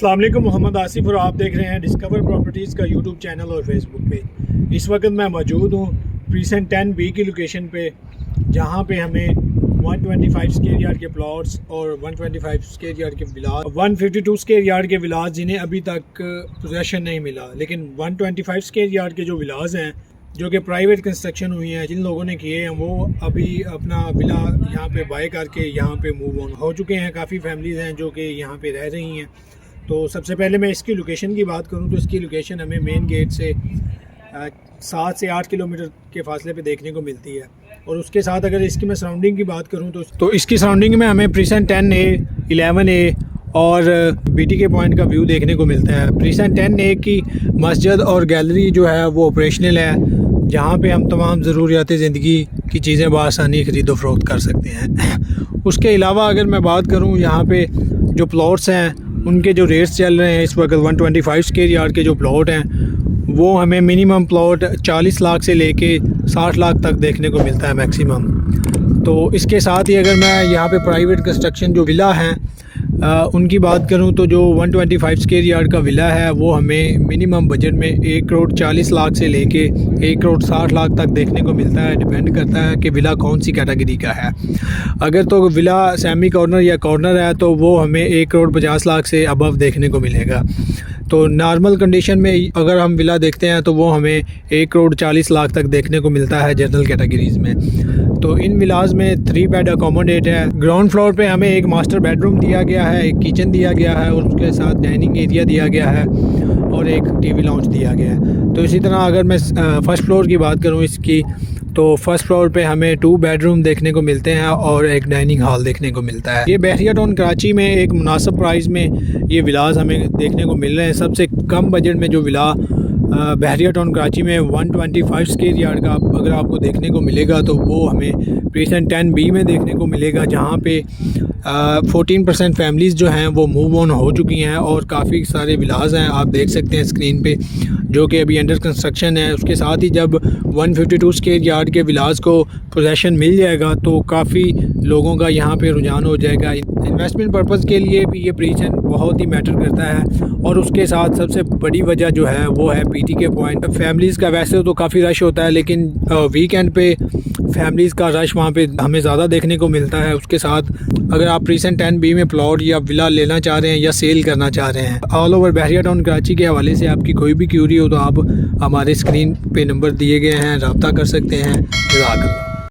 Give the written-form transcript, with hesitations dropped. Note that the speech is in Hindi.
अस्सलाम वालेकुम, मोहम्मद आसिफ और आप देख रहे हैं डिस्कवर प्रॉपर्टीज़ का यूट्यूब चैनल और फेसबुक पेज। इस वक्त मैं मौजूद हूँ प्रीसेंट 10B की लोकेशन पे, जहाँ पे हमें 125 स्क्वायर यार्ड के प्लॉट्स और 125 स्क्वायर यार्ड के विलाज, 152 स्क्वायर यार्ड के विलाज जिन्हें अभी तक पोजेसन नहीं मिला, लेकिन 125 स्क्वायर यार्ड के जो विलाज हैं जो कि प्राइवेट कंस्ट्रक्शन हुई हैं, जिन लोगों ने किए हैं, वो अभी अपना विला यहाँ पे बाय करके यहाँ पे मूव ऑन हो चुके हैं। काफ़ी फैमिलीज़ हैं जो कि यहाँ पे रह रही हैं। तो सबसे पहले मैं इसकी लोकेशन की बात करूँ तो इसकी लोकेशन हमें मेन गेट से 7 से 8 किलोमीटर के फासले पे देखने को मिलती है। और उसके साथ अगर इसकी मैं सराउंडिंग की बात करूँ तो इसकी सराउंडिंग में हमें प्रीसेंट 10A, 11A और BTK पॉइंट का व्यू देखने को मिलता है। प्रीसेंट 10A की मस्जिद और गैलरी जो है वो ऑपरेशनल है, जहाँ पे हम तमाम ज़रूरियात ज़िंदगी की चीज़ें बआसानी ख़रीदो फ़रोख्त कर सकते हैं। उसके अलावा अगर मैं बात करूँ, यहाँ पे जो प्लॉट्स हैं उनके जो रेट्स चल रहे हैं इस वक्त, 125 स्क्वायर यार्ड के जो प्लॉट हैं वो हमें मिनिमम प्लॉट 40 लाख से लेके 60 लाख तक देखने को मिलता है मैक्सिमम। तो इसके साथ ही अगर मैं यहाँ पे प्राइवेट कंस्ट्रक्शन जो विला हैं उनकी बात करूं तो जो 125 स्क्वायर यार्ड का विला है वो हमें मिनिमम बजट में 1 करोड़ 40 लाख से लेके 1 करोड़ 60 लाख तक देखने को मिलता है। डिपेंड करता है कि विला कौन सी कैटेगरी का है। अगर तो विला सेमी कॉर्नर या कॉर्नर है तो वो हमें 1 करोड़ 50 लाख से अबव देखने को मिलेगा। तो नॉर्मल कंडीशन में अगर हम विला देखते हैं तो वो हमें 1 करोड़ 40 लाख तक देखने को मिलता है जनरल कैटेगरीज़ में। तो इन विलाज में 3 बेड अकोमोडेट है। ग्राउंड फ्लोर पे हमें एक मास्टर बेडरूम दिया गया है, एक किचन दिया गया है और उसके साथ डाइनिंग एरिया दिया गया है और एक टीवी लाउंज दिया गया है। तो इसी तरह अगर मैं फर्स्ट फ्लोर की बात करूँ इसकी, तो फर्स्ट फ्लोर पे हमें 2 बेडरूम देखने को मिलते हैं और एक डाइनिंग हॉल देखने को मिलता है। ये बहरिया टाउन कराची में एक मुनासिब प्राइस में ये विलास हमें देखने को मिल रहे हैं। सबसे कम बजट में जो विला बहरिया टाउन कराची में 125 स्क्वायर यार्ड का अगर आपको देखने को मिलेगा तो वो हमें प्रीसेंट 10B में देखने को मिलेगा, जहाँ पे 14% फैमिलीज़ जो हैं वो मूव ऑन हो चुकी हैं और काफ़ी सारे विलाज हैं, आप देख सकते हैं स्क्रीन पे, जो कि अभी अंडर कंस्ट्रक्शन है। उसके साथ ही जब 152 स्क्वायर यार्ड के विलाज को पोजेसन मिल जाएगा तो काफ़ी लोगों का यहाँ पे रुझान हो जाएगा। इन्वेस्टमेंट पर्पज़ के लिए भी ये प्रीसेंट बहुत ही मैटर करता है। और उसके साथ सबसे बड़ी वजह जो है वो है BTK पॉइंट। फैमिलीज़ का वैसे तो काफ़ी रश होता है, लेकिन वीकेंड पे फैमिलीज़ का रश वहाँ पे हमें ज़्यादा देखने को मिलता है। उसके साथ अगर आप प्रीसेंट 10B में प्लॉट या विला लेना चाह रहे हैं या सेल करना चाह रहे हैं ऑल ओवर बहरिया टाउन कराची के हवाले से, आपकी कोई भी क्यूरी हो तो आप हमारे स्क्रीन पे नंबर दिए गए हैं, रब्ता कर सकते हैं। जज़ाकल्लाह।